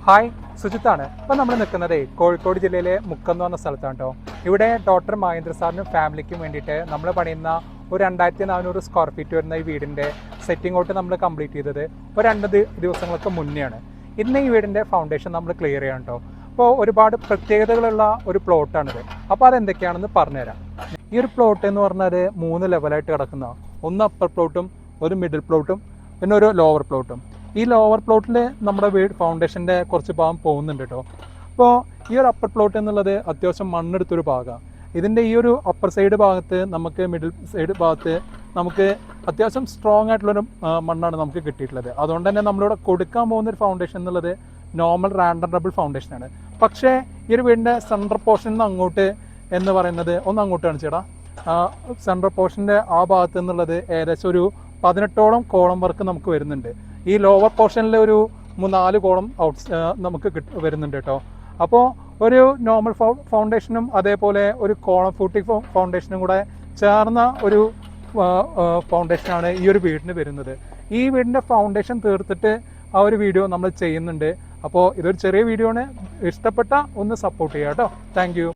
Hi, സുജിത്താണ്. ഇപ്പം നമ്മൾ നിൽക്കുന്നത് കോഴിക്കോട് ജില്ലയിലെ മുക്കം എന്ന് പറഞ്ഞ സ്ഥലത്താണ് കേട്ടോ. ഇവിടെ ഡോക്ടർ മഹേന്ദ്ര സാറിനും ഫാമിലിക്കും വേണ്ടിയിട്ട് നമ്മൾ പണിയുന്ന ഒരു 2400 സ്ക്വയർ ഫീറ്റ് വരുന്ന ഈ വീടിൻ്റെ സെറ്റിംഗ് ഔട്ട് നമ്മൾ കംപ്ലീറ്റ് ചെയ്തത് ഒരു 2 ദിവസങ്ങൾക്ക് മുന്നെയാണ്. ഇന്ന് ഈ വീടിൻ്റെ ഫൗണ്ടേഷൻ നമ്മൾ ക്ലിയർ ചെയ്യാം കേട്ടോ. അപ്പോൾ ഒരുപാട് പ്രത്യേകതകളുള്ള ഒരു പ്ലോട്ടാണിത്. അപ്പോൾ അതെന്തൊക്കെയാണെന്ന് പറഞ്ഞുതരാം. ഈ ഒരു പ്ലോട്ട് എന്ന് പറഞ്ഞാൽ 3 ലെവലായിട്ട് കിടക്കുന്ന, ഒന്ന് അപ്പർ പ്ലോട്ടും ഒരു മിഡിൽ പ്ലോട്ടും പിന്നെ ഒരു ലോവർ പ്ലോട്ടും. ഈ ലോവർ പ്ലോട്ടിൽ നമ്മുടെ വീട് ഫൗണ്ടേഷൻ്റെ കുറച്ച് ഭാഗം പോകുന്നുണ്ട് കേട്ടോ. അപ്പോൾ ഈ ഒരു അപ്പർ പ്ലോട്ട് എന്നുള്ളത് അത്യാവശ്യം മണ്ണെടുത്തൊരു ഭാഗമാണ്. ഇതിൻ്റെ ഈ ഒരു അപ്പർ സൈഡ് ഭാഗത്ത് നമുക്ക് മിഡിൽ സൈഡ് ഭാഗത്ത് നമുക്ക് അത്യാവശ്യം സ്ട്രോങ് ആയിട്ടുള്ളൊരു മണ്ണാണ് നമുക്ക് കിട്ടിയിട്ടുള്ളത്. അതുകൊണ്ട് തന്നെ നമ്മളിവിടെ കൊടുക്കാൻ പോകുന്നൊരു ഫൗണ്ടേഷൻ എന്നുള്ളത് നോർമൽ റാൻഡം ഡബിൾ ഫൗണ്ടേഷനാണ്. പക്ഷേ ഈ ഒരു വീടിൻ്റെ സെൻട്രൽ പോർഷനിൽ നിന്ന് അങ്ങോട്ട് എന്ന് പറയുന്നത് ഒന്ന് അങ്ങോട്ട് കാണിച്ചേടാ. സെൻട്രൽ പോർഷൻ്റെ ആ ഭാഗത്ത് എന്നുള്ളത് ഏകദേശം ഒരു 18ഓളം കോളം വർക്ക് നമുക്ക് വരുന്നുണ്ട്. ഈ ലോവർ പോർഷനിൽ ഒരു 4 കോളം നമുക്ക് വരുന്നുണ്ട് കേട്ടോ. അപ്പോൾ ഒരു നോർമൽ ഫൗണ്ടേഷനും അതേപോലെ ഒരു കോളം ഫൂട്ടിംഗ് ഫൗണ്ടേഷനും കൂടെ ചേർന്ന ഒരു ഫൗണ്ടേഷനാണ് ഈ ഒരു വീടിന് വരുന്നത്. ഈ വീടിൻ്റെ ഫൗണ്ടേഷൻ തീർത്തിട്ട് ആ ഒരു വീഡിയോ നമ്മൾ ചെയ്യുന്നുണ്ട്. അപ്പോൾ ഇതൊരു ചെറിയ വീഡിയോ ആണ്. ഇഷ്ടപ്പെട്ട ഒന്ന് സപ്പോർട്ട് ചെയ്യാം കേട്ടോ. Thank you.